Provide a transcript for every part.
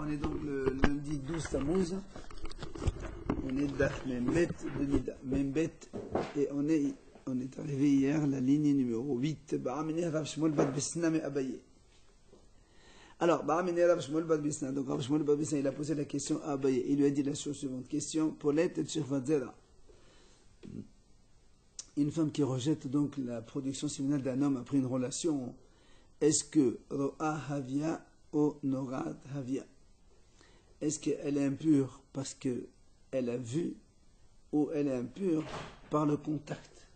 on est donc le lundi 12 Tammuz. On est Daf Membet de Nida. Membet, et on est arrivé hier, la ligne numéro 8. Ba'amene Rav Shmuel Bad Bisna me Abaye. Alors, Ba'amene Rav Shmuel Bad Bisna. Donc, Rav Shmuel Bad Bisna, il a posé la question à Abaye. Il lui a dit la chose suivante. Question, Paulette et Tchirvadzera. Une femme qui rejette donc la production séminale d'un homme après une relation, est-ce que Ro'a Havia ou Norad Havia? Est-ce qu'elle est impure parce qu'elle a vu ou elle est impure par le contact?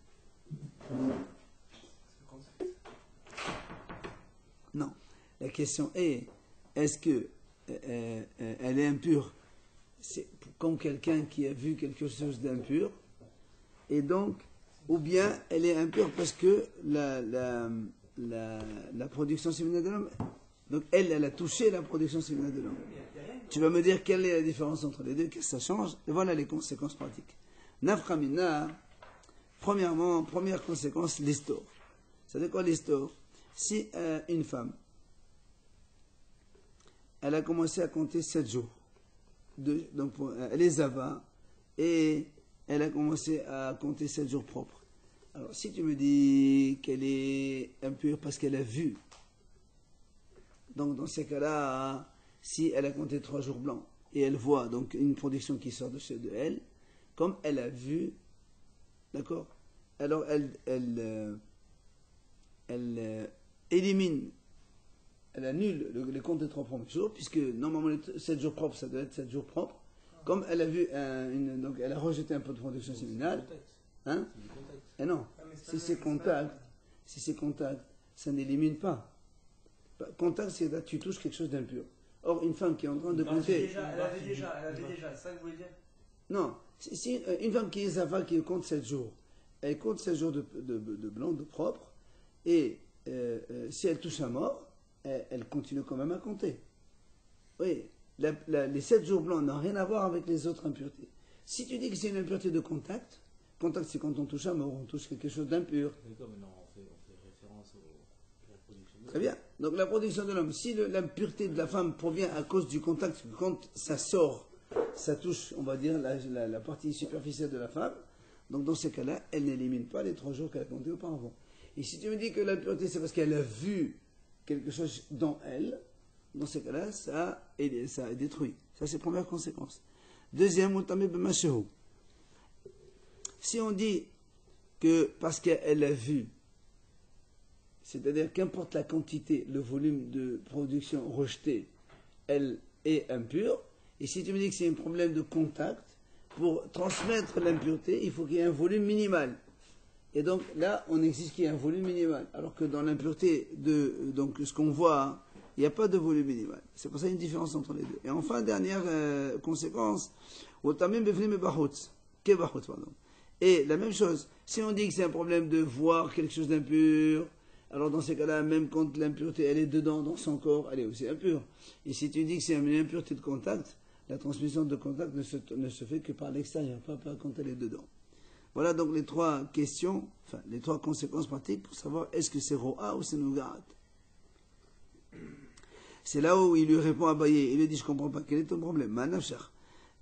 Non. La question est, est-ce que elle est impure? C'est comme quelqu'un qui a vu quelque chose d'impur, et donc, ou bien elle est impure parce que la production séminale de l'homme, donc elle a touché la production séminale de l'homme. Tu vas me dire quelle est la différence entre les deux, qu'est-ce que ça change, et voilà les conséquences pratiques. Naframina, premièrement, première conséquence, l'histoire. Ça veut dire quoi l'histoire? Si une femme, elle a commencé à compter 7 jours, donc elle est Zava, et elle a commencé à compter 7 jours propres. Alors, si tu me dis qu'elle est impure parce qu'elle a vu, donc dans ces cas-là, si elle a compté 3 jours blancs et elle voit donc une production qui sort de elle, comme elle a vu, d'accord, alors elle élimine, elle annule les comptes des 3 premiers jours, puisque normalement les 7 jours propres, ça doit être 7 jours propres. Comme elle a vu, donc elle a rejeté un peu de production séminale. Hein? Et non, si c'est contact, ça n'élimine pas. Contact, c'est que tu touches quelque chose d'impur. Or, une femme qui est en train de compter. Elle avait déjà, ça que vous voulez dire? Non, si une femme qui est Zava, qui compte 7 jours, elle compte 7 jours de blanc, de propre, et si elle touche à mort, elle continue quand même à compter. Oui, les 7 jours blancs n'ont rien à voir avec les autres impuretés. Si tu dis que c'est une impureté de contact, c'est quand on touche à mort, on touche quelque chose d'impur. D'accord, mais non, on fait référence à la production de l'homme. Très bien. Donc la production de l'homme, si l'impureté de la femme provient à cause du contact, quand ça sort, ça touche, on va dire, la partie superficielle de la femme, donc dans ces cas-là, elle n'élimine pas les 3 jours qu'elle a comptés auparavant. Et si tu me dis que l'impureté, c'est parce qu'elle a vu quelque chose dans elle, dans ces cas-là, ça est détruit. Ça, c'est la première conséquence. Deuxième, si on dit que parce qu'elle a vu, c'est-à-dire qu'importe la quantité, le volume de production rejeté, elle est impure. Et si tu me dis que c'est un problème de contact, pour transmettre l'impureté, il faut qu'il y ait un volume minimal. Et donc là, on exige qu'il y ait un volume minimal. Alors que dans l'impureté, donc ce qu'on voit, il n'y a pas de volume minimal. C'est pour ça qu'il y a une différence entre les deux. Et enfin, dernière conséquence, et la même chose, si on dit que c'est un problème de voir quelque chose d'impur, alors dans ces cas-là, même quand l'impureté elle est dedans dans son corps, elle est aussi impure. Et si tu dis que c'est une impureté de contact, la transmission de contact ne se fait que par l'extérieur, pas quand elle est dedans. Voilà donc les 3 questions, enfin les 3 conséquences pratiques pour savoir est-ce que c'est Ro'a ou c'est Nougat. C'est là où il lui répond à Abaye. Il lui dit, je ne comprends pas, quel est ton problème? Manafshach.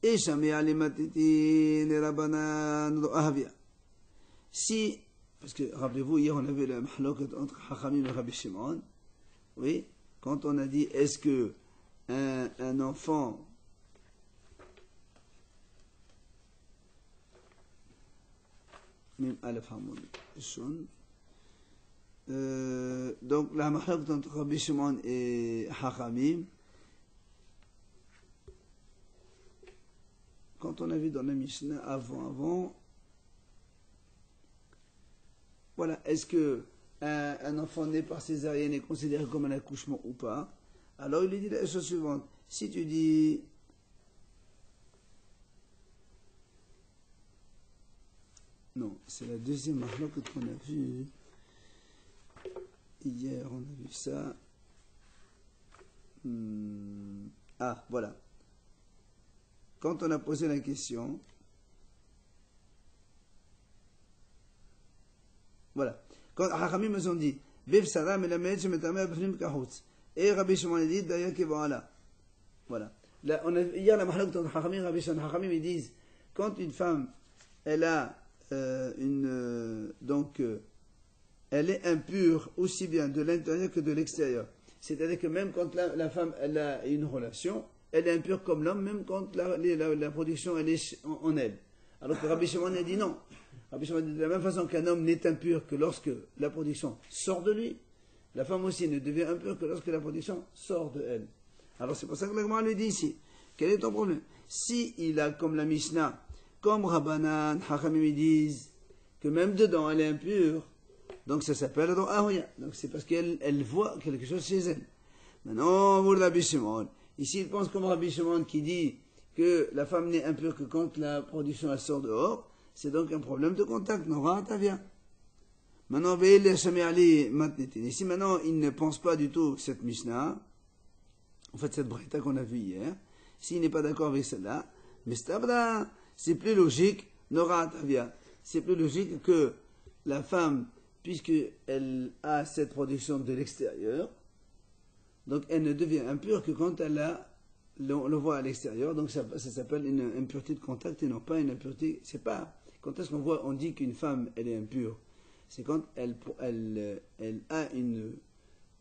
Et jamais alimatiti nerabanan ahavia. Si, parce que rappelez-vous, hier on avait le mahlokat entre Chachamim et Rabbi Shimon. Oui, quand on a dit, est-ce que un enfant Mim Alef Hamoud Shun. Donc la mahlokat entre Rabbi Shimon et Chachamim, quand on a vu dans la Mishnah avant, voilà, est-ce que un enfant né par césarienne est considéré comme un accouchement ou pas? Alors il lui dit la chose suivante. Si tu dis non, c'est la deuxième mahlokat qu'on a vue. Hier, on a vu ça. Ah, voilà. Quand on a posé la question, voilà. Quand Hachamim nous ont dit, Viv Sarah, mais la Mehed, je me t'amène à Bfnim Kahutz. Et Rabbi Shimon a dit, d'ailleurs, qu'il va là. Voilà. Là, hier, la mahalak de Hachamim, Rabbi Shimon Hachamim, ils disent, quand une femme, elle a elle est impure aussi bien de l'intérieur que de l'extérieur. C'est-à-dire que même quand la femme, elle a une relation, elle est impure comme l'homme, même quand la production, elle est en elle. Alors que Rabbi Shimon a dit non. Rabbi Shimon dit de la même façon qu'un homme n'est impur que lorsque la production sort de lui, la femme aussi ne devient impure que lorsque la production sort de elle. Alors c'est pour ça que le Gemara lui dit ici, quel est ton problème? Si il a comme la Mishnah, comme Rabbanan, Hachamim ils disent que même dedans elle est impure, donc ça s'appelle Ahoya. Donc c'est parce qu'elle voit quelque chose chez elle. Maintenant, pour Rabbi Shimon, ici il pense comme Rabbi Shimon qui dit que la femme n'est impure que quand la production elle sort dehors, c'est donc un problème de contact. Nora, t'avient. Maintenant, ici maintenant, il ne pense pas du tout cette Mishnah, en fait cette Braïta qu'on a vue hier, s'il n'est pas d'accord avec celle-là, mais c'est plus logique, Nora, t'avient. C'est plus logique que la femme, puisqu'elle a cette production de l'extérieur, donc elle ne devient impure que quand on le voit à l'extérieur, donc ça s'appelle une impureté de contact et non pas une impureté. C'est pas quand est-ce on dit qu'une femme elle est impure, c'est quand elle a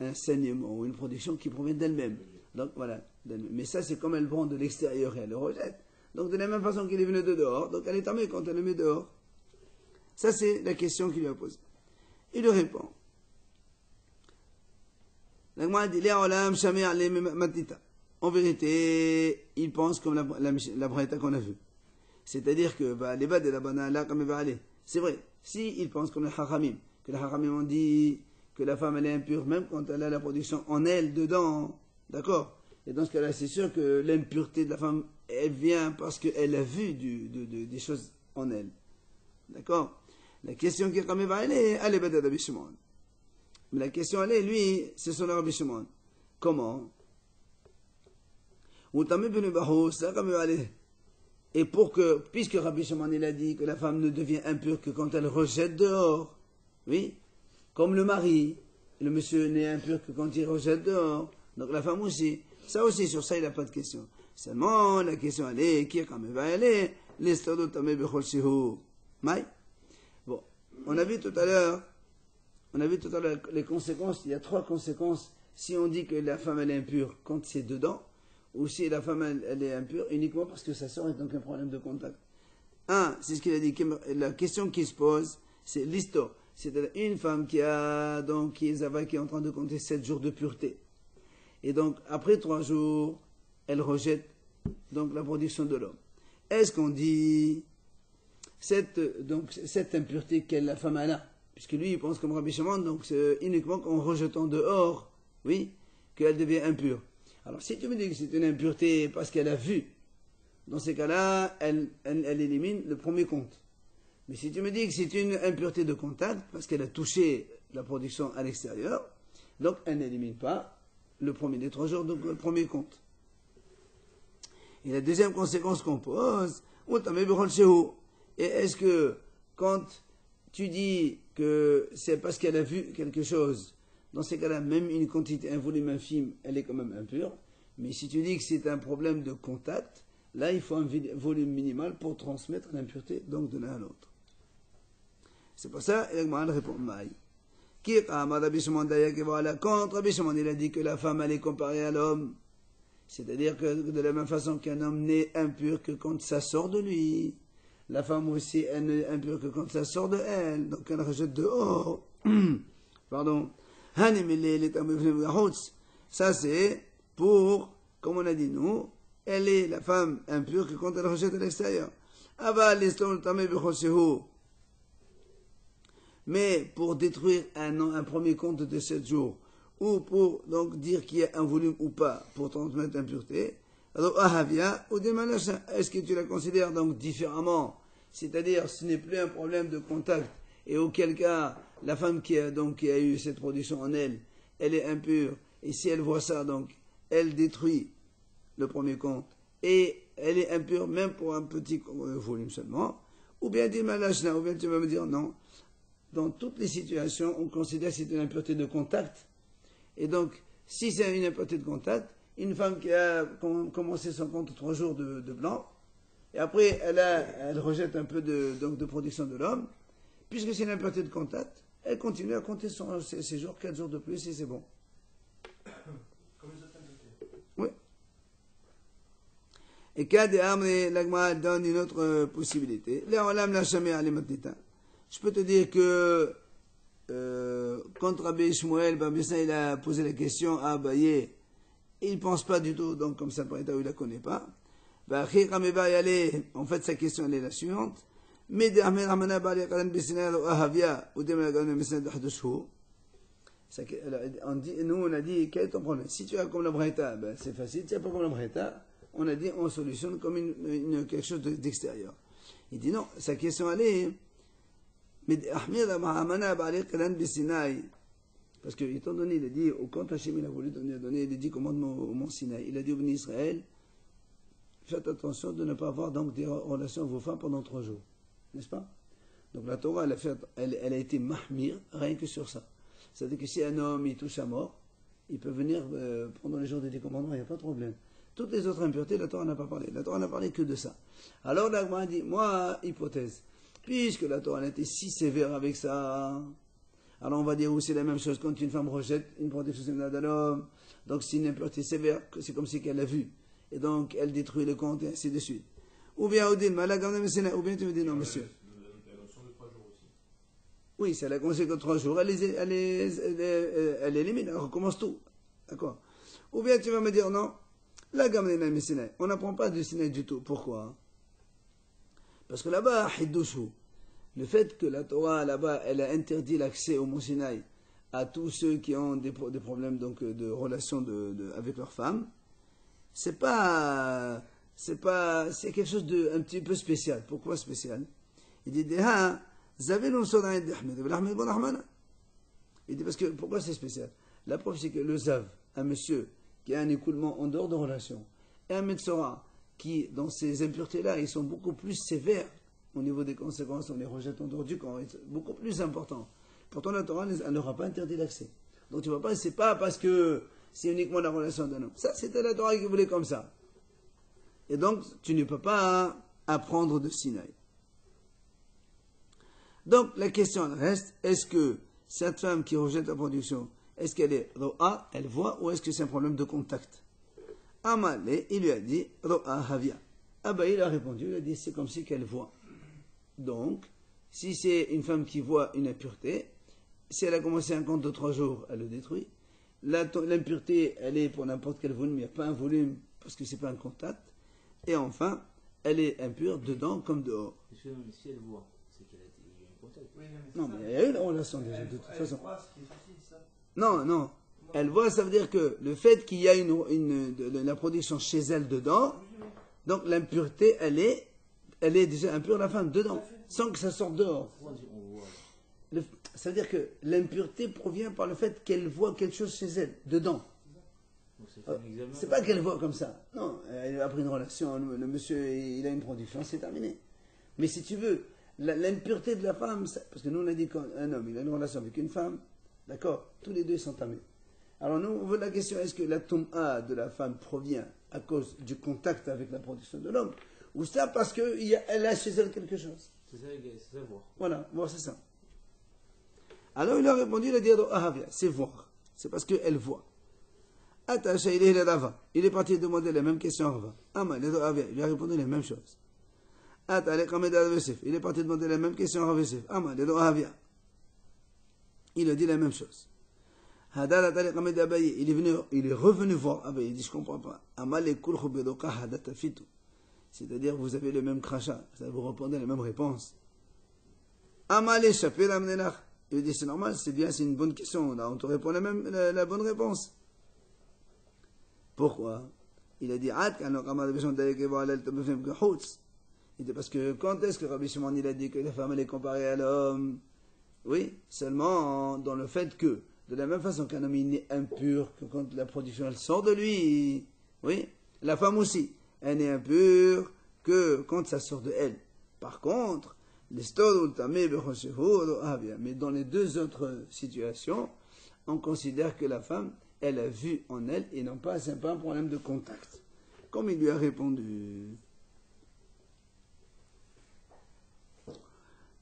un saignement ou une production qui provient d'elle-même. Donc voilà, mais ça c'est comme elle prend de l'extérieur et elle le rejette. Donc de la même façon qu'il est venu de dehors, donc elle est armée quand elle le met dehors. Ça c'est la question qu'il lui a posée. Il lui répond. En vérité, il pense comme la braïta qu'on a vue. C'est-à-dire que c'est vrai, si il pense comme les Hachamim, que les Hachamim ont dit que la femme elle est impure même quand elle a la production en elle dedans, d'accord? Et dans ce cas-là, c'est sûr que l'impureté de la femme, elle vient parce qu'elle a vu des choses en elle. D'accord? La question qui est comme elle est Rabbi Shimon. Mais la question elle est, lui, c'est son Rabbi Shimon. Comment? Et puisque Rabbi Shimon il a dit que la femme ne devient impure que quand elle rejette dehors, oui, comme le mari, le monsieur n'est impur que quand il rejette dehors, donc la femme aussi, ça aussi, sur ça il n'a pas de question. Seulement, la question elle est, qui est quand même va aller, l'estado tamé bechol shihu. Bon, on a vu tout à l'heure les conséquences, il y a 3 conséquences si on dit que la femme elle est impure quand c'est dedans, ou si la femme elle est impure uniquement parce que ça sort et donc un problème de contact. C'est ce qu'il a dit, la question qui se pose, c'est l'histoire. C'est-à-dire une femme qui est en train de compter 7 jours de pureté. Et donc après 3 jours, elle rejette donc la production de l'homme. Est-ce qu'on dit cette impureté qu'elle la femme elle a, puisque lui il pense comme Rabbi Shimon, donc c'est uniquement qu'en rejetant dehors, oui, qu'elle devient impure. Alors si tu me dis que c'est une impureté parce qu'elle a vu, dans ces cas-là, elle élimine le premier compte. Mais si tu me dis que c'est une impureté de contact parce qu'elle a touché la production à l'extérieur, donc elle n'élimine pas le premier des 3 jours, donc le premier compte. Et la deuxième conséquence qu'on pose, et est-ce que quand tu dis que c'est parce qu'elle a vu quelque chose, dans ces cas-là, même une quantité, un volume infime, elle est quand même impure. Mais si tu dis que c'est un problème de contact, là, il faut un volume minimal pour transmettre l'impureté, donc de l'un à l'autre. C'est pour ça, il répond Maï. Quand Rabbi Shimon, il a dit que la femme, elle est comparée à l'homme, c'est-à-dire que de la même façon qu'un homme n'est impur que quand ça sort de lui, la femme aussi, elle n'est impure que quand ça sort de elle, donc elle rejette dehors. Pardon. Ça c'est pour, comme on a dit nous, elle est la femme impure que quand elle rejette à l'extérieur. Mais pour détruire un premier compte de 7 jours, ou pour donc dire qu'il y a un volume ou pas pour transmettre l'impureté, alors ahavia ou demanasha, est-ce que tu la considères donc différemment? C'est-à-dire ce n'est plus un problème de contact, et auquel cas la femme qui a eu cette production en elle, elle est impure, et si elle voit ça, donc, elle détruit le premier compte, et elle est impure même pour un petit volume seulement, ou bien tu vas me dire non, dans toutes les situations, on considère que c'est une impureté de contact, et donc, si c'est une impureté de contact, une femme qui a commencé son compte 3 jours de blanc, et après elle rejette un peu de production de l'homme, puisque c'est une impureté de contact, elle continue à compter ses jours, 4 jours de plus, et c'est bon. Comme les autres impuretés. Oui. Et cas de Amri, l'Agma donne une autre possibilité. Je peux te dire que quand Rabbi Shmuel, il a posé la question à Abaye, il ne pense pas du tout, donc comme ça, il ne la connaît pas. En fait, sa question elle est la suivante. Nous, on a dit, quel est ton problème? Si tu as comme la Braïta, ben, c'est facile. Si tu n'as pas comme la Braïta, on a dit, on solutionne comme quelque chose d'extérieur. Il dit non, sa question elle est, parce que, étant donné, il a dit, quand Hachem il a voulu donner les 10 commandements au mont Sinaï, il a dit au béni Israël, faites attention de ne pas avoir donc des relations avec vos femmes pendant 3 jours. N'est-ce pas? Donc la Torah, elle a été mahmir rien que sur ça. C'est-à-dire que si un homme il touche à mort, il peut venir pendant les jours des 10 commandements, il n'y a pas de problème. Toutes les autres impuretés, la Torah n'a pas parlé. La Torah n'a parlé que de ça. Alors l'Agma a dit, moi, hypothèse, puisque la Torah a été si sévère avec ça, alors on va dire aussi la même chose quand une femme rejette une protection séminale d'un homme, donc c'est une impureté sévère, c'est comme si qu'elle l'a vu, et donc elle détruit le compte et ainsi de suite. Ou bien Odin, ou bien tu me dis non monsieur. La notion de 3 jours aussi. Oui, c'est la conséquence de 3 jours, elle élimine, elle recommence tout. D'accord. Ou bien tu vas me dire non, la gamme des Sinaï, on n'apprend pas du Sinaï du tout. Pourquoi? Parce que là-bas, Hiddushu, le fait que la Torah, là-bas, elle a interdit l'accès au Mont Sinaï à tous ceux qui ont des problèmes donc, de relations avec leurs femmes, c'est quelque chose de un petit peu spécial. Pourquoi spécial? Il dit, il dit parce que, pourquoi c'est spécial? La preuve, c'est que le Zav, un monsieur qui a un écoulement en dehors de relations, et un Metzora qui, dans ces impuretés-là, ils sont beaucoup plus sévères au niveau des conséquences, on les rejette en dehors du camp, c'est beaucoup plus important. Pourtant, la Torah, elle n'aura pas interdit l'accès. Donc tu ne vois pas, c'est pas parce que c'est uniquement la relation d'un homme. Ça, c'était la Torah qui voulait comme ça. Et donc, tu ne peux pas apprendre de Sinaï. Donc, la question reste, est-ce que cette femme qui rejette la production, est-ce qu'elle est Ro'a, elle voit, ou est-ce que c'est un problème de contact? Amalé, il lui a dit, Ro'a Havia. Ah ben, il a répondu, il a dit, c'est comme si qu'elle voit. Donc, si c'est une femme qui voit une impureté, si elle a commencé un compte de 3 jours, elle le détruit. L'impureté, elle est pour n'importe quel volume, il n'y a pas un volume, parce que ce n'est pas un contact. Et enfin, elle est impure dedans comme dehors. Si elle voit, c'est qu'il y a eu un contact. Oui, Non, mais il y a eu une relation déjà, de toute façon. Voit ce qui est sorti, ça. Non. Elle voit, ça veut dire que le fait qu'il y a la production chez elle dedans, donc l'impureté, elle est déjà impure la femme dedans, sans que ça sorte dehors. Pourquoi on voit? Ça veut dire que l'impureté provient par le fait qu'elle voit quelque chose chez elle, dedans. Donc c'est un examen. C'est pas qu'elle voit comme ça. Non, elle a pris une relation, le monsieur, il a une production, c'est terminé. Mais si tu veux, l'impureté de la femme, parce que nous on a dit qu'un homme, il a une relation avec une femme, d'accord, tous les deux sont tamés. Alors nous, on veut la question, est-ce que la tom'a de la femme provient à cause du contact avec la production de l'homme, ou ça parce qu'elle a chez elle quelque chose? C'est ça voir. Voilà, bon, c'est ça. Alors il a répondu, il a dit, c'est voir. C'est parce qu'elle voit. Attaché, il est Rava. Il est parti demander la même question à Rava. Il lui a répondu la même chose. Il est parti demander la même question à Rav Yosef. Il a dit la même chose. Il est revenu voir Abaye. Il dit, je ne comprends pas. C'est-à-dire, vous avez le même crachat. Ça vous répondez la même réponse. Il dit, c'est normal, c'est bien, c'est une bonne question. Là, on te répond la bonne réponse. Pourquoi? Il a dit, il dit, parce que quand est-ce que Rabbi Shimon il a dit que la femme elle est comparée à l'homme? Oui, seulement dans le fait que, de la même façon qu'un homme il est impur, que quand la production elle sort de lui, oui, la femme aussi, elle est impure que quand ça sort de elle. Par contre, mais dans les deux autres situations, on considère que la femme, elle a vu en elle et non pas, c'est pas un problème de contact. Comme il lui a répondu.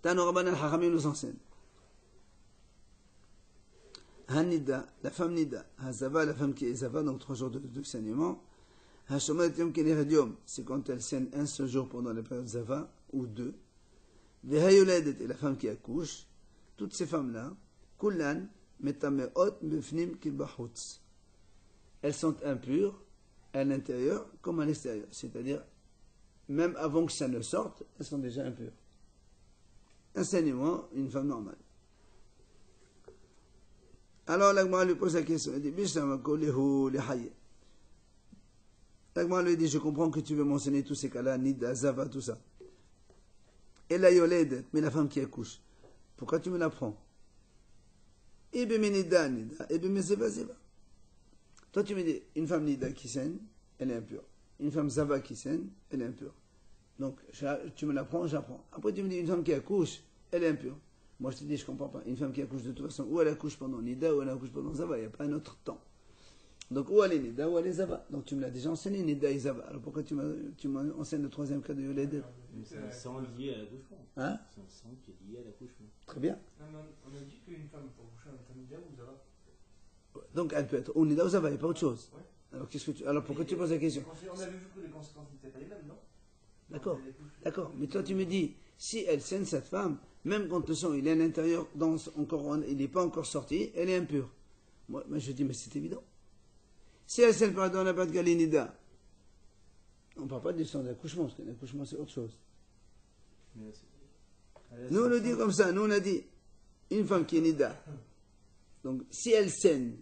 Tano Rabban al-Hachamim nous enseigne. Hanida, la femme Nida, Hazava, la femme qui est Zava, donc 3 jours de saignement. Hashomat Yom Keniradium, c'est quand elle saigne un seul jour pendant la période Zava, ou 2. Vehayoledet, et la femme qui accouche. Toutes ces femmes-là, Kullan, Metameot, Befnim, Kilbahutz. Elles sont impures à l'intérieur comme à l'extérieur. C'est-à-dire, même avant que ça ne sorte, elles sont déjà impures. Un saignement, une femme normale. Alors l'Agma lui pose la question, il dit, l'Agma lui dit, je comprends que tu veux mentionner tous ces cas-là, Nida, Zava, tout ça. Et la Yoled, mais la femme qui accouche, pourquoi tu me l'apprends? Nida, Nida, Zeva, Zeva. Toi tu me dis, une femme Nida qui saigne, elle est impure. Une femme Zava qui saigne, elle est impure. Donc tu me l'apprends, j'apprends. Après tu me dis, une femme qui accouche, elle est impure. Moi, je te dis, je ne comprends pas. Une femme qui accouche de toute façon, ou elle accouche pendant Nida, ou elle accouche pendant Zava, il n'y a pas un autre temps. Donc, ou elle est Nida, ou elle est Zava. Donc, tu me l'as déjà enseigné, Nida et Zava. Alors, pourquoi tu m'enseignes le troisième cas de Yoledet? C'est un sang lié à l'accouchement. Hein? C'est un sang qui est lié à l'accouchement. Très bien. Non, mais on a dit qu'une femme pour coucher en Tamida ou Zava. Donc, elle peut être ou Nida ou Zava, il n'y a pas autre chose. Ouais. Alors, pourquoi tu poses la question? On avait vu que les conséquences n'étaient pas les mêmes, non? D'accord. D'accord. Mais toi, tu me dis, si elle saigne cette femme, même quand le sang il est à l'intérieur, il n'est pas encore sorti, elle est impure. Moi, je dis, mais c'est évident. Si elle saigne dans la période Galinida, on ne parle pas du sang d'accouchement, parce que l'accouchement c'est autre chose. Nous on le dit comme ça, nous on a dit, une femme qui est Nida, donc si elle saigne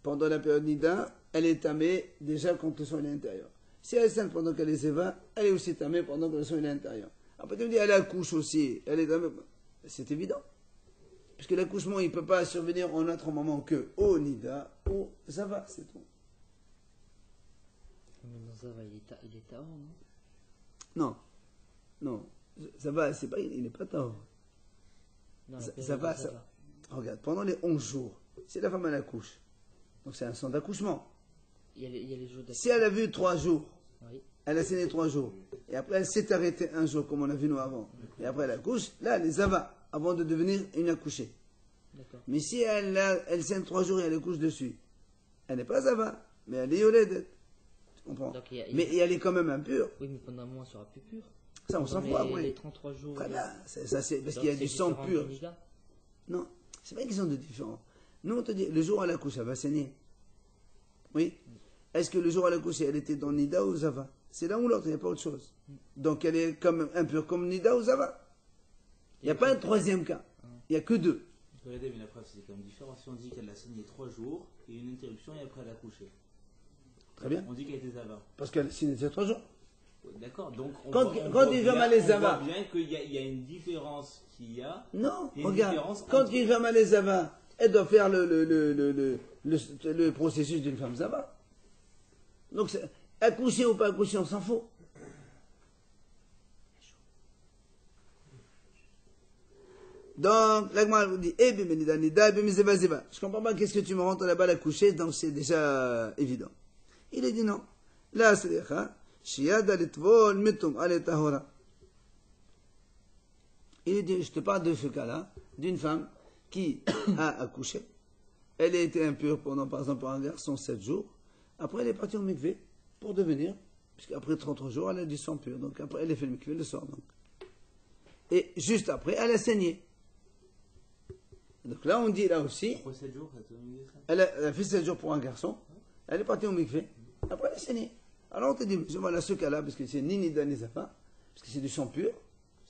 pendant la période Nida, elle est tamée déjà quand le sang est à l'intérieur. Si elle saigne pendant qu'elle est Zeva, elle est aussi tamée pendant que le sang est à l'intérieur. Après, tu me dis, elle accouche aussi, elle est tamée. C'est évident. Puisque l'accouchement, il ne peut pas survenir en autre moment que au Nida, au Zava, c'est tout. Mais dans Zava, il est Tahor, non? Non. Non. Zava, il n'est pas Tahor. Non, Zava, regarde, pendant les 11 jours, si la femme elle accouche, donc c'est un sang d'accouchement. Il y a les jours d'accouchement. Si elle a vu 3 jours, Oui. elle a saigné 3 jours, et après elle s'est arrêtée un jour, comme on a vu nous avant, et après elle accouche, là elle est Zava, avant de devenir une accouchée. D'accord. Mais si elle saigne 3 jours et elle accouche dessus, elle n'est pas Zava, mais elle est Yoledet. Tu comprends? Donc, mais elle est quand même impure. Oui, mais pendant un mois, elle sera plus pure. Ça, on s'en fout Les après. 33 jours. Très bien. Ça, c'est parce Donc, qu'il y a c'est du sang différent pur. de Nida. Non, c'est pas une question de différent. Nous, on te dit, le jour où elle accouche, elle va saigner. Oui. Est-ce que le jour où elle accouche, elle était dans Nida ou Zava? C'est l'un ou l'autre, il n'y a pas autre chose. Donc elle est comme impure comme Nida ou Zava. Il n'y a pas un troisième cas. Il n'y a que 2. Regardez, mais la preuve, c'est quand même différent. Si on dit qu'elle a saigné 3 jours, et une interruption, et après elle a accouché. Très bien. On dit qu'elle était Zava. Parce qu'elle signe 3 jours. D'accord, donc Quand il va mal les Zava. On voit bien qu'il y a une différence qu'il y a. Non, Il y a une regarde. différence Quand entre- une femme a les Zava, elle doit faire le processus d'une femme Zava. Donc, accoucher ou pas accoucher, on s'en fout. Donc, l'Agma vous dit, je comprends pas qu'est-ce que tu me rentres là-bas à coucher, donc c'est déjà évident. Il a dit non. Là, c'est shiyada litvol mitum ale tahora. Il dit, je te parle de ce cas-là, d'une femme qui a accouché. Elle a été impure pendant, par exemple, pour un garçon 7 jours. Après, elle est partie au mikvé pour devenir, puisqu'après 33 jours, elle a du sang pur. Donc, après, elle a fait le mikvé le soir. Donc. Et juste après, elle a saigné. Donc là, on dit là aussi, Après 7 jours, ça te donne ça. elle a fait 7 jours pour un garçon, elle est partie au mikvé, après elle a saigné. Alors on te dit, voilà ce cas-là, parce que c'est ni Nida ni Zava, parce que c'est du sang pur.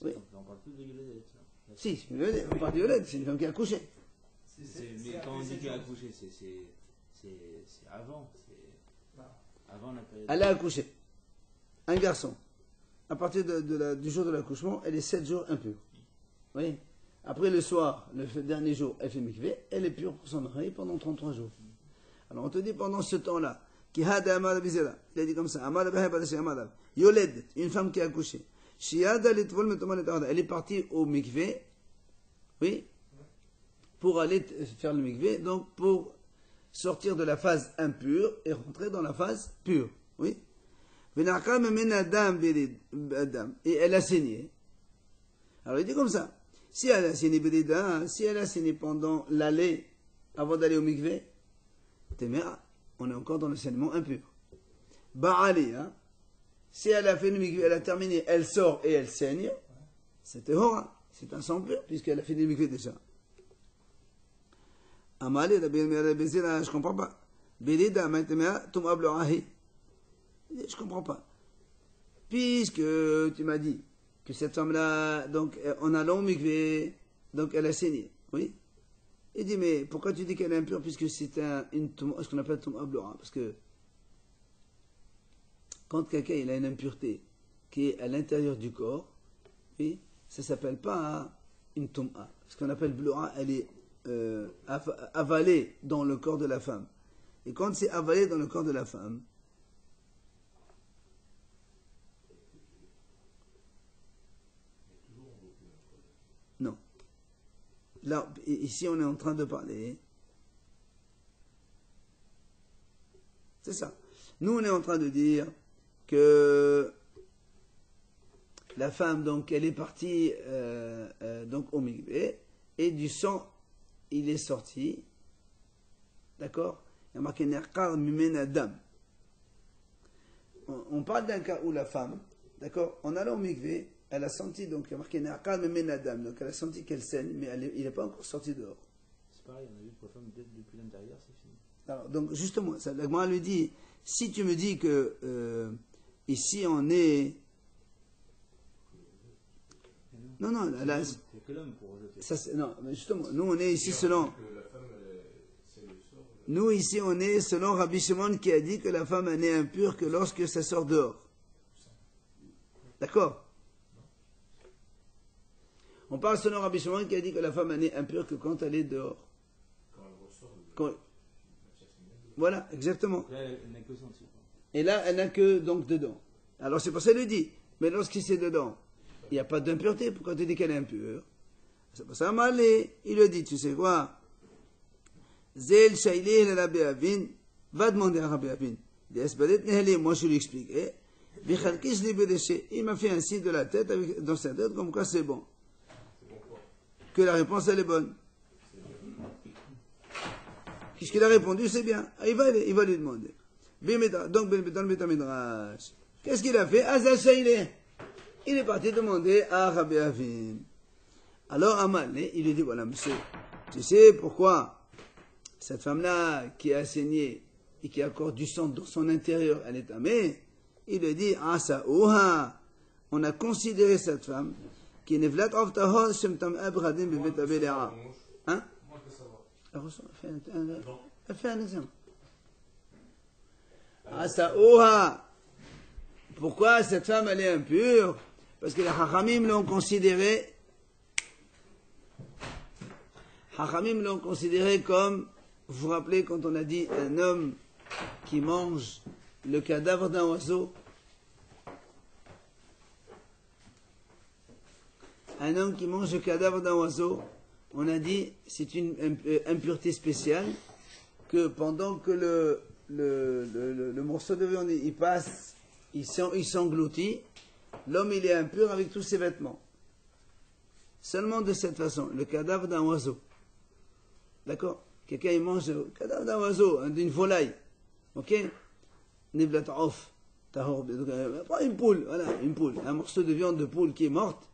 Oui. On parle plus de Yoledet. Si, on parle de Yoled, c'est une femme qui a accouché. Mais quand on dit qu'elle a accouché, c'est avant. C'est avant la période. Elle a accouché. Un garçon. À partir du jour de l'accouchement, elle est 7 jours impure. Oui. Après le soir, le dernier jour, elle fait mikvé, elle est pure pour son mari pendant 33 jours. Alors on te dit pendant ce temps-là, il a dit comme ça, Yoled, une femme qui a accouché. Elle est partie au mikvé, oui, pour aller faire le mikvé, donc pour sortir de la phase impure et rentrer dans la phase pure. Oui. Et elle a saigné. Alors il dit comme ça. Si elle a saigné si elle a saigné pendant l'aller, avant d'aller au mikvé, on est encore dans le saignement impur. Ba'ali, si elle a fait le mikvé, elle a terminé, elle sort et elle saigne, c'est tehora, c'est un sang pur, puisqu'elle a fait le mikvé déjà. Amali, je comprends pas. Belida, je comprends pas. Puisque tu m'as dit que cette femme-là, donc, en allant au mikvé, donc elle a saigné. Oui. Il dit, mais pourquoi tu dis qu'elle est impure puisque c'est ce qu'on appelle Tum'a Blo'a? Parce que quand quelqu'un il a une impureté qui est à l'intérieur du corps, oui, ça ne s'appelle pas une Tum'a. Ce qu'on appelle Blo'a, elle est avalée dans le corps de la femme. Et quand c'est avalé dans le corps de la femme, non. Là, ici, on est en train de parler. C'est ça. Nous, on est en train de dire que la femme, donc, elle est partie donc au mikvé et du sang, il est sorti. D'accord? Il y a marqué Nerqar Mimena Dam. On parle d'un cas où la femme, d'accord, en allant au mikvé, elle a senti, donc il y a marqué Nerqar Mimena Dam, donc elle a senti qu'elle saigne, mais il n'est pas encore sorti dehors. C'est pareil, on a vu que la femme, depuis l'intérieur, c'est fini. Alors, donc justement, la Gemara lui dit, si tu me dis que ici on est... Non, là, c'est que l'homme pour rejeter. Ça, non, mais justement, nous on est ici selon... Nous ici on est selon Rabbi Shimon qui a dit que la femme elle n'est impure que lorsque ça sort dehors. D'accord? On parle selon Rabbi Shimon qui a dit que la femme elle n'est impure que quand elle est dehors. Voilà, exactement. Là, elle n'a que senti. Et là, elle n'a que donc dedans. Alors c'est pour ça qu'il le dit. Mais lorsqu'il c'est dedans, il n'y a pas d'impureté. Pourquoi tu dis qu'elle est impure? C'est pour ça il le dit, tu sais quoi? Zel Shaileh la Rabbi Avin, va demander à Rabbi Avin. Moi je lui explique. Il m'a fait un signe de la tête, dans sa tête, comme quoi c'est bon. Que la réponse elle est bonne. Qu'est-ce qu'il a répondu? C'est bien. Il va lui demander. Donc, dans le Betamidrash, qu'est-ce qu'il a fait? Azal Shaileh. Il est parti demander à Rabbi Avin. Alors, Amal, il lui dit, voilà, monsieur, tu sais pourquoi cette femme-là qui a saigné et qui a encore du sang dans son intérieur, elle est amée? Il lui dit, Asa'uha. On a considéré cette femme qui n'est v'lat of tahor shemtam abradim bevetabelea. Hein? Elle fait un exemple. Asa'uha. Pourquoi cette femme elle est impure? Parce que les Chachamim l'ont considéré comme, vous vous rappelez quand on a dit un homme qui mange le cadavre d'un oiseau? Un homme qui mange le cadavre d'un oiseau, on a dit c'est une impureté spéciale que pendant que le morceau de viande il passe, il s'engloutit, l'homme il est impur avec tous ses vêtements. Seulement de cette façon, le cadavre d'un oiseau. D'accord? Quelqu'un il mange le cadavre d'un oiseau, d'une volaille. Ok? Niblat off. Prends une poule, voilà, une poule. Un morceau de viande de poule qui est morte.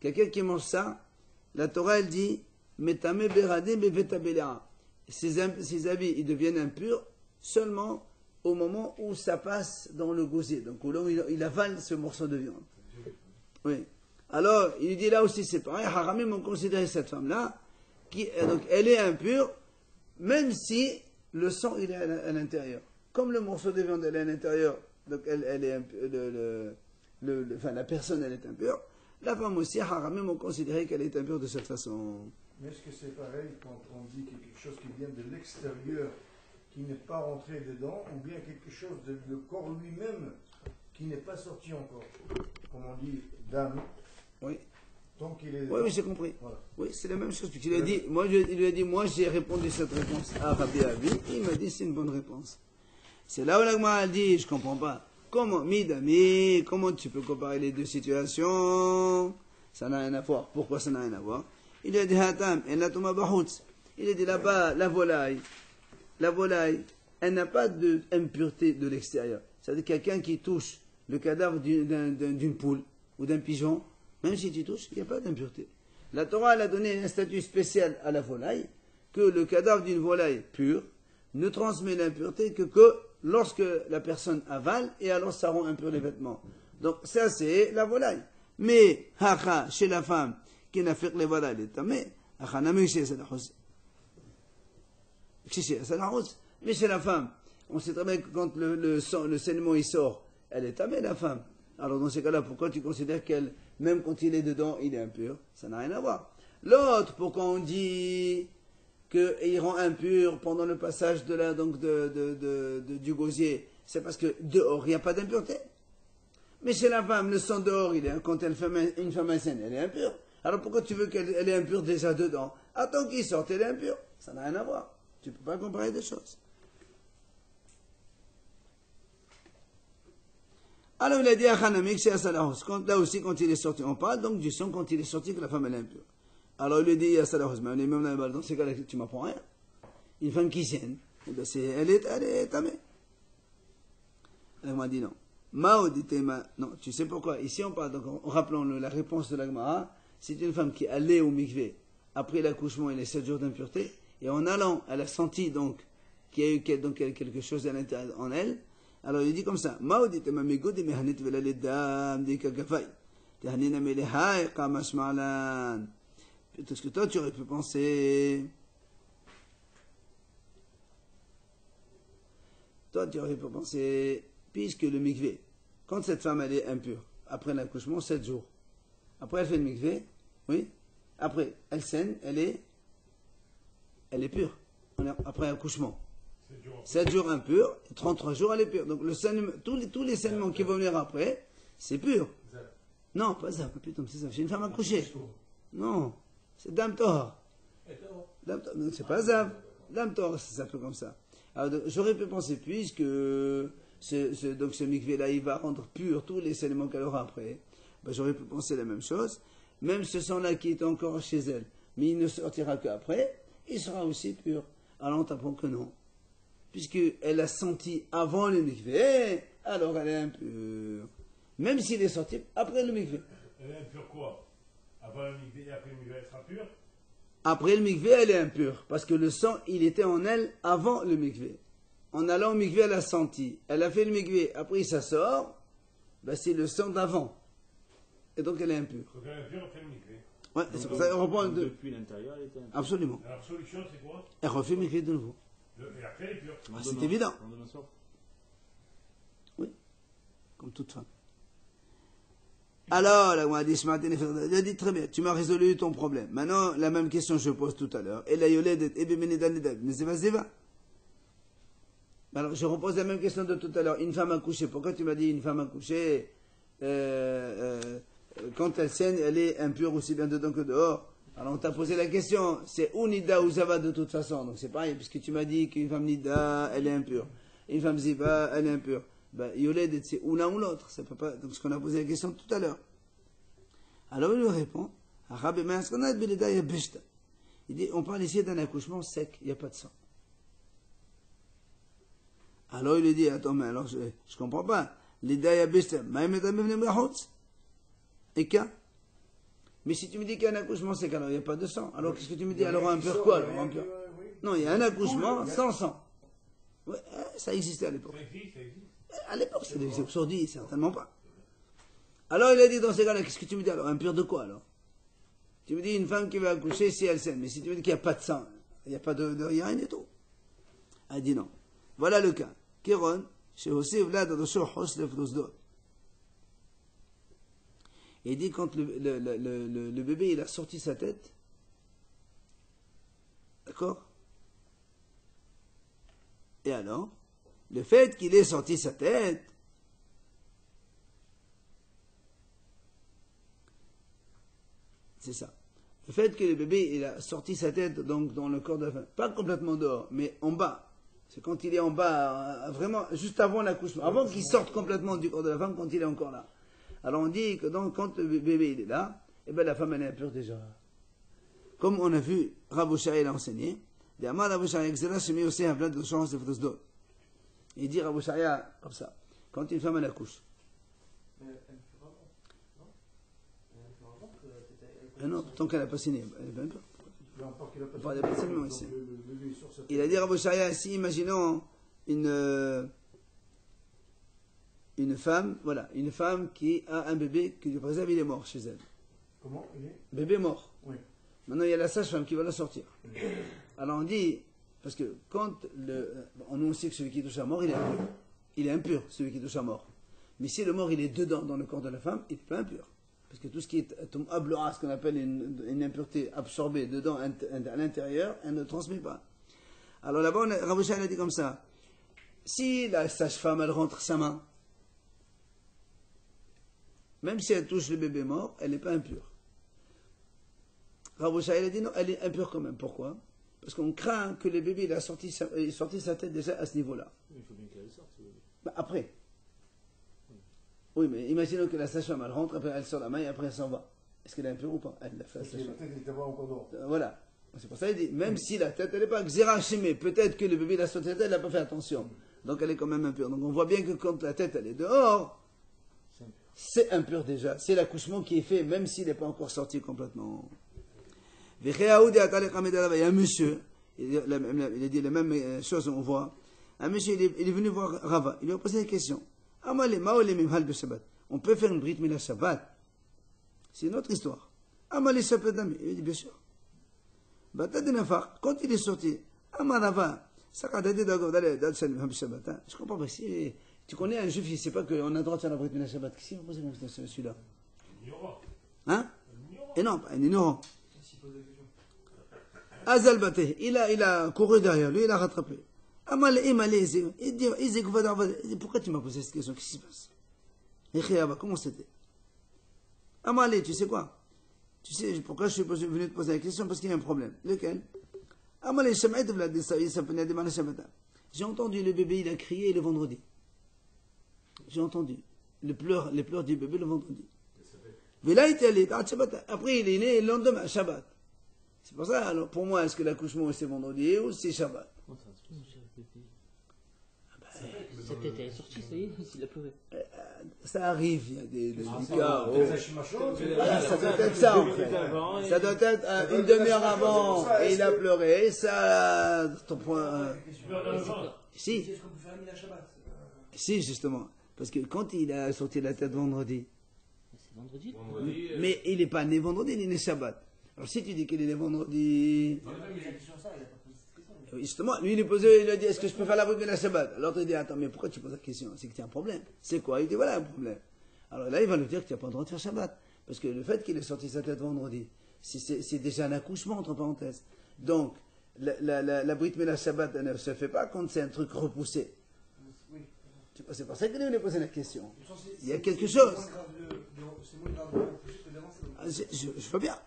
Quelqu'un qui mange ça, la Torah elle dit Metame berade bevetabelea. Ses habits ils deviennent impurs seulement au moment où ça passe dans le gosier. Donc où l'homme il avale ce morceau de viande. Oui. Alors, il dit là aussi c'est pareil, Haramim ont considéré cette femme-là, donc elle est impure, même si le sang il est à l'intérieur. Comme le morceau de viande elle est à l'intérieur, donc elle est impure, la personne elle est impure, la femme aussi, Haramim ont considéré qu'elle est impure de cette façon. Mais est-ce que c'est pareil quand on dit qu'il y a quelque chose qui vient de l'extérieur, qui n'est pas rentré dedans, ou bien quelque chose de le corps lui-même qui n'est pas sorti encore? Comme on dit, dame. Oui. Tant qu'il est. Oui, j'ai compris. Voilà. Oui, c'est la même chose. Il lui a dit, moi j'ai répondu cette réponse à Rabbi Avi, il m'a dit c'est une bonne réponse. C'est là où l'Agma a dit, je comprends pas. Comment, Midami, comment tu peux comparer les deux situations? Ça n'a rien à voir. Pourquoi ça n'a rien à voir? Il lui a dit, Hatam, il a dit là-bas, la volaille, elle n'a pas d'impureté de l'extérieur. C'est-à-dire quelqu'un qui touche le cadavre d'une poule ou d'un pigeon, même si tu touches, il n'y a pas d'impureté. La Torah elle a donné un statut spécial à la volaille, que le cadavre d'une volaille pure ne transmet l'impureté que lorsque la personne avale, et alors ça rend impur les vêtements. Donc ça c'est la volaille. Mais, chez la femme, qui n'a fait que les volailles, elle est tamée, mais chez la femme, on sait très bien que quand le saignement il sort, elle est tamée la femme. Alors dans ces cas-là, pourquoi tu considères qu'elle, même quand il est dedans, il est impur? Ça n'a rien à voir. L'autre, pourquoi on dit qu'il rend impur pendant le passage du gosier, c'est parce que dehors, il n'y a pas d'impureté. Mais chez la femme, le sang dehors, quand une femme enceinte, elle est impure. Alors pourquoi tu veux qu'elle est impure déjà dedans? Attends qu'il sorte, elle est impure. Ça n'a rien à voir. Tu ne peux pas comparer des choses. Alors il a dit à Hanamik, c'est à Salahos. Là aussi, quand il est sorti, on parle donc du sang quand il est sorti que la femme elle est impure. Alors il lui dit à Salahos, mais on est même dans ces cas-là, tu m'apprends rien. Une femme qui saigne, elle est tamée. Elle m'a dit non. Non, tu sais pourquoi? Ici on parle, donc rappelons la réponse de l'Agmara, c'est une femme qui allait au mikvé après l'accouchement et les 7 jours d'impureté, et en allant, elle a senti donc qu'il y a eu quelque chose à l'intérieur en elle. Alors il dit comme ça, parce que toi tu aurais pu penser, puisque le mikvé, quand cette femme elle est impure, après l'accouchement, 7 jours, après elle fait le mikvé, oui, après elle saigne, elle est pure, après l'accouchement. 7 jours impurs, 33 jours elle est pure. Donc tous les saignements qui vont venir après, c'est pur. Non, pas ça, putain, c'est ça, c'est une femme accouchée. Non, c'est Dam Tor. Non, c'est pas ça. Dam Tor, ça s'appelle comme ça. Alors j'aurais pu penser, puisque ce mikvé-là, il va rendre pur tous les saignements qu'elle aura après, ben, j'aurais pu penser la même chose. Même ce sang-là qui est encore chez elle, mais il ne sortira qu'après, il sera aussi pur. Alors on t'apprend que non. Puisqu'elle a senti avant le mikvé, alors elle est impure. Même s'il est sorti après le mikvé. Elle est impure quoi? Avant le mikvé et après le mikvé, elle sera pure? Après le mikvé, elle est impure. Parce que le sang, il était en elle avant le mikvé. En allant au mikvé, elle a senti. Elle a fait le mikvé. Après, ça sort. Ben, c'est le sang d'avant. Et donc, elle est impure. Donc elle est impure après le mikvé. Ouais, c'est pour ça qu'on reprend Depuis l'intérieur, elle était impure. Absolument. Alors, solution, c'est quoi? Elle refait le mikvé de nouveau. Et après, elle est pure. C'est évident. En donnant soif. Oui. Comme toute femme. Alors, là, on a dit, il a dit très bien, tu m'as résolu ton problème. Maintenant, la même question que je pose tout à l'heure. Et la yoledet, mais c'est va. Alors, je repose la même question de tout à l'heure. Une femme accouchée. Pourquoi tu m'as dit une femme accouchée, quand elle saigne, elle est impure aussi bien dedans que dehors? Alors, on t'a posé la question. C'est ou Nida ou Zava de toute façon. Donc, c'est pareil, puisque tu m'as dit qu'une femme Nida, elle est impure. Une femme Ziva, elle est impure. Ben, Yoledet, c'est ou l'un ou l'autre. Ça peut pas. Donc, ce qu'on a posé la question tout à l'heure. Alors, il lui répond. Il dit, on parle ici d'un accouchement sec. Il n'y a pas de sang. Alors il lui dit, attends, mais alors je comprends pas. Et qu'un? Mais si tu me dis qu'il y a un accouchement sec, alors il n'y a pas de sang. Alors qu'est-ce que tu me dis? Alors impur quoi? Alors impur? Non, il y a un accouchement sans sang. Ouais, ça existait à l'époque. Ça existe. À l'époque, ça existait. Aujourd'hui, certainement pas. Alors il a dit dans ces cas-là, qu'est-ce que tu me dis? Alors impur de quoi alors? Tu me dis une femme qui va accoucher si elle saigne. Mais si tu me dis qu'il n'y a pas de sang, il n'y a pas de rien et tout. Elle dit non. Voilà le cas. Kéron, chez aussi Vlad il dit quand le bébé il a sorti sa tête, d'accord? Et alors, le fait qu'il ait sorti sa tête, C'est ça. Le fait que le bébé il a sorti sa tête donc dans le corps de la femme, pas complètement dehors, mais en bas. C'est quand il est en bas, vraiment juste avant l'accouchement, avant qu'il sorte complètement du corps de la femme, quand il est encore là. Alors on dit que donc, quand le bébé il est là, eh ben la femme elle est impure déjà. Comme on a vu, Rav Oshaya l'a enseigné. Il dit Rav Oshaya comme ça, quand une femme elle accouche. Non, tant qu'elle n'a pas signé, elle est pas impure. On parle pas de saignement ici. Il a dit Rav Oshaya, si imaginons une femme, voilà, une femme qui a un bébé qui du préserve, il est mort chez elle. Comment il est? Bébé mort. Oui. Maintenant il y a la sage-femme qui va la sortir. Alors on dit, parce que quand on sait que celui qui touche à mort, il est impur. Il est impur, celui qui touche à mort. Mais si le mort il est dedans dans le corps de la femme, il n'est pas impur. Parce que tout ce qui est ce qu'on appelle une impureté absorbée dedans à l'intérieur, elle ne transmet pas. Alors là-bas, Rav Oshaya a dit comme ça. Si la sage-femme, elle rentre sa main, même si elle touche le bébé mort, elle n'est pas impure. Rav Oshaya a dit non, elle est impure quand même. Pourquoi? Parce qu'on craint que le bébé il a sorti sa tête déjà à ce niveau-là. Il faut bien qu'elle sorte. Bah, après. Oui, mais imaginons que la sage-femme, elle rentre, après elle sort la main et après elle s'en va. Est-ce qu'elle est impure ou pas? Elle l'a fait à la La sage-femme. tête est d'abord encore dehors. Voilà. C'est pour ça qu'il dit, même si la tête, elle n'est pas xérachimée, peut-être que le bébé, il a sauté la tête, elle n'a pas fait attention. Donc elle est quand même impure. Donc on voit bien que quand la tête, elle est dehors, c'est impur déjà. C'est l'accouchement qui est fait, même s'il n'est pas encore sorti complètement. Il y a un monsieur, il a dit la même chose, on voit. Un monsieur, il est venu voir Rava. Il lui a posé une question. On peut faire une brit mila Shabbat. C'est une autre histoire. Il dit bien sûr. Quand il est sorti, je comprends pas. Si tu connais un juif qui ne sait pas qu'on a le droit de faire la brit mila Shabbat, qu'est-ce qu'il va poser comme question celui-là? Hein? Et non, pas un ignorant. Azal Bateh, il a couru derrière lui, il a rattrapé. Il dit, pourquoi tu m'as posé cette question? Qu'est-ce qui se passe? Comment c'était? Amalé, tu sais quoi? Tu sais pourquoi je suis venu te poser la question? Parce qu'il y a un problème. Lequel? Amalé, j'ai entendu le bébé, il a crié le vendredi. J'ai entendu les pleurs du bébé le vendredi. Après, il est né le lendemain, Shabbat. C'est pour ça, alors pour moi, est-ce que l'accouchement c'est vendredi ou c'est Shabbat? Sa tête elle est sortie, ça y est, il a pleuré. Ça arrive, il y a des cas. Ça doit être ça en fait. Ça doit être une demi-heure avant et il a pleuré. Ça, ton point. Si. Est-ce qu'on peut faire un Shabbat? Si, justement. Parce que quand il a sorti la tête vendredi. C'est vendredi? Mais il n'est pas né vendredi, il est né Shabbat. Alors si tu dis qu'il est né vendredi. Justement, lui il a dit est-ce que je peux faire la brit mila Shabbat? L'autre il dit attends, mais pourquoi tu poses la question? C'est que tu as un problème. C'est quoi? Il dit voilà un problème. Alors là il va lui dire que tu n'as pas le droit de faire Shabbat. Parce que le fait qu'il ait sorti sa tête vendredi, c'est déjà un accouchement entre parenthèses. Donc la brit mila Shabbat elle ne se fait pas quand c'est un truc repoussé. C'est pour ça qu'il lui a posé la question. Il y a quelque chose. Je veux bien.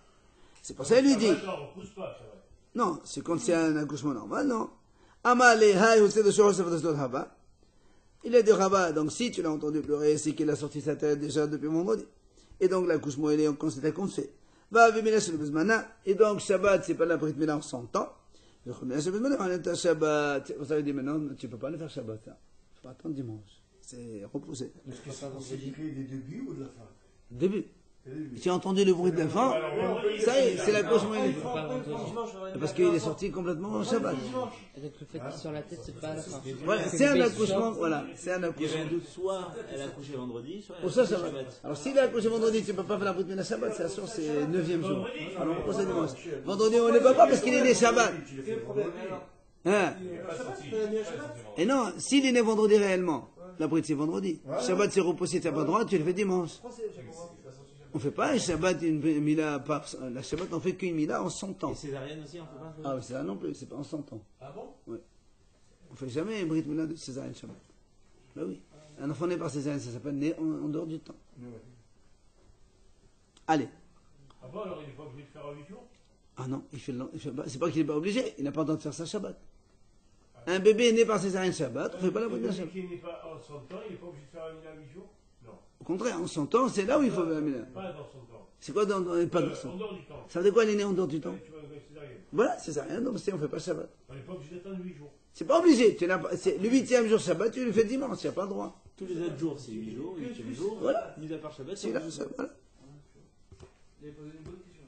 C'est pour ça qu'il lui dit. Non, c'est quand c'est un accouchement normal, non. Il a dit Rabat, donc si tu l'as entendu pleurer, c'est qu'il a sorti sa tête déjà depuis vendredi. Et donc l'accouchement, il est considéré comme fait. Et donc Shabbat, c'est pas la brit mila en 100 ans. Shabbat, vous avez dit maintenant, tu ne peux pas le faire Shabbat. Il faut attendre dimanche. C'est repoussé. Est-ce que ça considéré des débuts ou de la fin? Début. Tu as entendu le bruit de l'enfant? Ça y est, c'est l'accouchement. Parce qu'il est sorti complètement au Shabbat. Et donc le fait qu'il soit la tête, c'est pas à la fin. Voilà, c'est un accouchement, voilà. C'est un accouchement. Soit elle a couché vendredi, soit elle Pour a ça, couché Shabbat. Shabbat. Alors s'il a accouché vendredi, tu ne peux pas faire la brit mila Shabbat, c'est sûr, c'est le 9e jour. Alors on procède dimanche. Vendredi, on ne peut pas parce qu'il est né Shabbat. Hein? Et non, s'il est né vendredi réellement, la brit c'est vendredi. Shabbat c'est repoussé, tu n'as pas le droit, tu le fais dimanche. On ne fait pas un Shabbat, une Mila par. La Shabbat, on ne fait qu'une Mila en 100 ans. Et césarienne aussi, on peut pas. Ah oui, c'est ça non plus, c'est pas en 100 ans. Ah bon? Oui. On ne fait jamais une Brit Mila de césarienne Shabbat. Ben oui. Un enfant né par césarienne, ça s'appelle né en dehors du temps. Allez. Ah bon, alors il n'est pas obligé de faire en 8 jours? Ah non, c'est pas qu'il n'est pas obligé, il n'a pas le temps de faire sa Shabbat. Un bébé né par césarienne Shabbat, on ne fait pas la première Shabbat. Qui n'est pas en son temps, il n'est pas obligé de faire un Mina 8 jours? Non. Au contraire, en son temps, c'est là où il faut faire la Mina. Pas dans son temps. C'est quoi pas dans son En temps? dehors du temps. Ça veut dire quoi, il est né en dehors du temps? Tu vois, une césarienne. Voilà, césarienne, donc on ne fait pas Shabbat. On n'est pas obligé d'attendre 8 jours. C'est pas obligé, le 8e jour Shabbat, tu le fais dimanche, il n'y a pas le droit. Tous les autres jours, c'est 8 jours, 8e jour. Voilà. Mis à part Shabbat, C'est là, ça, voilà. Il avait posé une bonne question.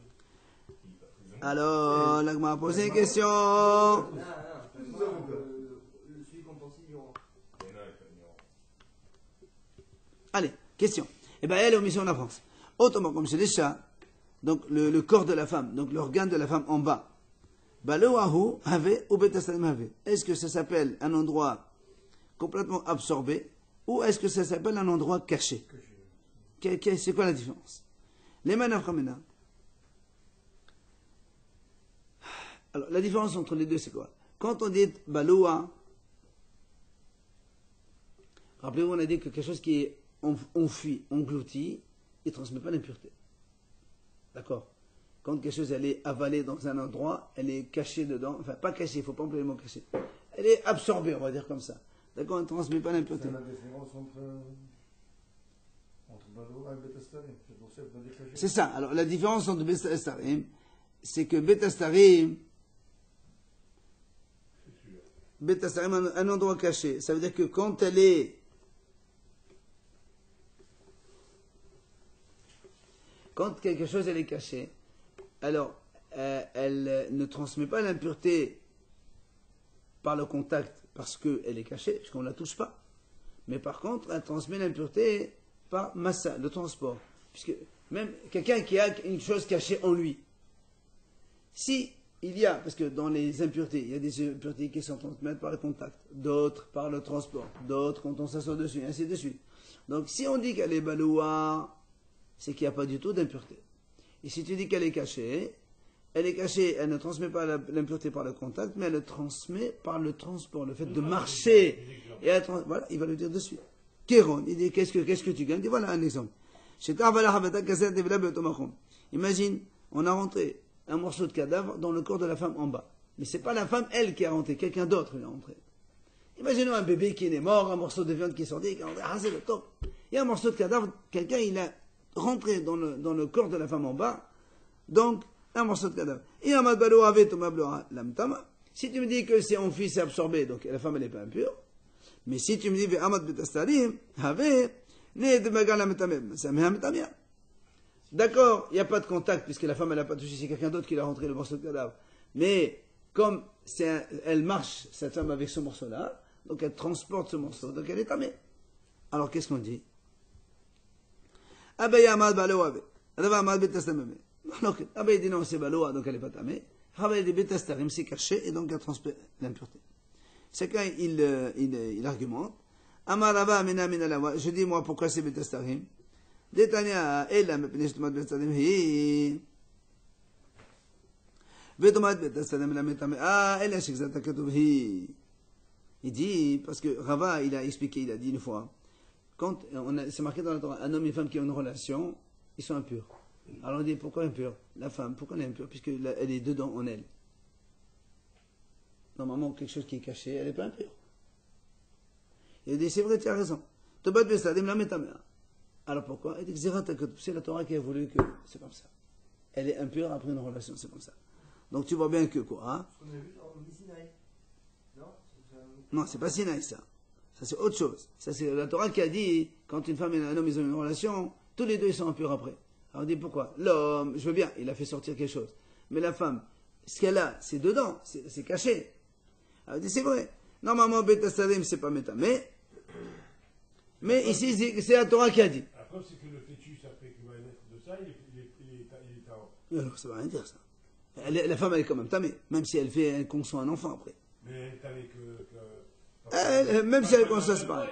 Alors, l'Agma a posé une question. Non, celui qu'on pense ignorant. Allez, question. Eh bien, elle est aux missions de la France. Autrement, comme chez les chats, donc le corps de la femme, donc l'organe de la femme en bas. Baloahu have ou betastalim have. Est-ce que ça s'appelle un endroit complètement absorbé ou est-ce que ça s'appelle un endroit caché? C'est quoi la différence? Les manaframena. Alors, la différence entre les deux, c'est quoi? Quand on dit baloa, rappelez-vous, on a dit que quelque chose qui est enfui, englouti, il ne transmet pas l'impureté. D'accord? Quand quelque chose elle est avalée dans un endroit, elle est cachée dedans, enfin pas cachée, il ne faut pas employer le mot caché. Elle est absorbée, on va dire comme ça. D'accord? Elle ne transmet pas l'impureté. C'est la différence entre Baloa et Betastarim. C'est pour ça que vous caché. C'est ça. Alors la différence entre Betastarim, c'est que Betastarim, un endroit caché, ça veut dire que quand elle est quand quelque chose elle est cachée, alors elle ne transmet pas l'impureté par le contact parce qu'elle est cachée, parce qu'on ne la touche pas. Mais par contre, elle transmet l'impureté par massa, le transport. Puisque même quelqu'un qui a une chose cachée en lui, si il y a, parce que dans les impuretés, il y a des impuretés qui sont transmises par le contact, d'autres par le transport, d'autres quand on s'assoit dessus, et ainsi de suite. Donc si on dit qu'elle est baloua, c'est qu'il n'y a pas du tout d'impureté. Et si tu dis qu'elle est cachée, elle ne transmet pas l'impureté par le contact, mais elle le transmet par le transport, le fait de marcher. Et voilà, il va le dire dessus. Kéron, il dit qu'est-ce que tu gagnes? Il dit voilà un exemple. Imagine, on a rentré un morceau de cadavre dans le corps de la femme en bas. Mais c'est pas la femme, elle, qui a rentré, quelqu'un d'autre l'a rentré. Imaginons un bébé qui est mort, un morceau de viande qui est sorti, qui a rentré, c'est le top. Il y a un morceau de cadavre, quelqu'un, il a rentré dans le corps de la femme en bas, donc un morceau de cadavre. Et Amad Balo avait lamtama. Si tu me dis que c'est enfui, c'est absorbé, donc la femme elle n'est pas impure. Mais si tu me dis Amad betastarim, avait né de magalamtamem, ça met un. D'accord, il n'y a pas de contact puisque la femme elle n'a pas touché, c'est quelqu'un d'autre qui l'a rentré le morceau de cadavre. Mais comme elle marche cette femme avec ce morceau-là, donc elle transporte ce morceau, donc elle est tamée. Alors qu'est-ce qu'on dit? Abaye Amad Balo avait. Adava Amad betastarim. Abaye dit non, c'est Baloa, donc elle n'est pas tamée. Abaye dit betastarim, c'est caché et donc elle transpose l'impureté. C'est quand il argumente. Amarava amena minalawa. Je dis moi pourquoi c'est betastarim. Détania ella me penishtumat betastarim hi. Vetomat betastarim la metame. Ah, elle a shikzata katub hi. Il dit, parce que Rava, il a expliqué, il a dit une fois, quand c'est marqué dans la Torah, un homme et une femme qui ont une relation, ils sont impurs. Alors on dit, pourquoi impure? La femme, pourquoi elle est impure? Puisqu'elle est dedans en elle. Normalement, quelque chose qui est caché, elle n'est pas impure. Il a dit, c'est vrai, tu as raison. Alors pourquoi? Il dit, c'est la Torah qui a voulu que c'est comme ça. Elle est impure après une relation, c'est comme ça. Donc tu vois bien que quoi, hein? Ce qu'on a vu dans Sinaï. Non? Non, c'est pas Sinaï ça. Ça c'est autre chose. Ça c'est la Torah qui a dit, quand une femme et un homme ils ont une relation, tous les deux ils sont impurs après. Alors on dit pourquoi? L'homme, je veux bien, il a fait sortir quelque chose. Mais la femme, ce qu'elle a, c'est dedans, c'est caché. Alors on dit c'est vrai. Normalement, Betastarim, c'est pas méta. Mais ici, c'est la Torah qui a dit. Après, c'est que le fœtus, après qu'il va naître de ça, il est tarot. Alors, ça ne veut rien dire ça. La femme, elle est quand même tamée, même si elle conçoit un enfant après. Mais elle est tamée que même si elle conçoit, c'est pareil.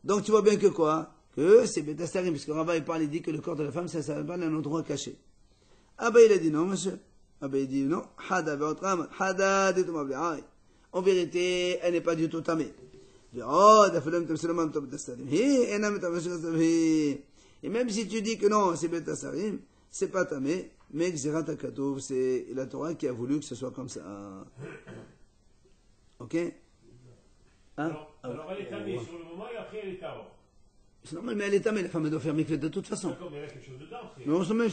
Donc tu vois bien que quoi? Que c'est Betastarim, puisque Rava il parle, il dit que le corps de la femme, ça s'appelle un endroit caché. Abba il a dit non, monsieur. Abba il dit non. En vérité, elle n'est pas du tout tamée. Et même si tu dis que non, c'est Betastarim, c'est pas tamé, mais Gzirat HaKatov, c'est la Torah qui a voulu que ce soit comme ça. Ok? Hein? Alors elle est tamée sur le moment et après elle est avant. C'est normal, mais elle est tamée, la femme elle doit faire mikveh de toute façon. D'accord, mais elle a quelque chose dedans. Mais on se met,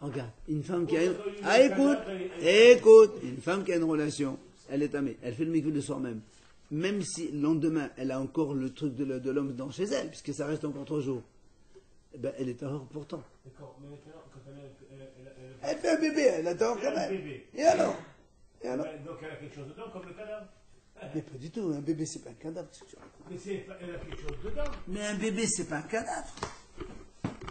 regarde, une femme qui a une... Ah, écoute, une femme qui a une relation, elle est tamée, elle fait le mikveh de soi-même. Même si le lendemain, elle a encore le truc de l'homme dans chez elle, puisque ça reste encore 3 jours, eh ben, elle est tahor pourtant. D'accord, mais maintenant, quand Elle fait un bébé, elle a tahor quand même. bébé. Et alors? Donc elle a quelque chose dedans, comme le cadavre. Mais pas du tout, un bébé c'est pas un cadavre. Mais elle a quelque chose dedans. Mais un bébé c'est pas un cadavre.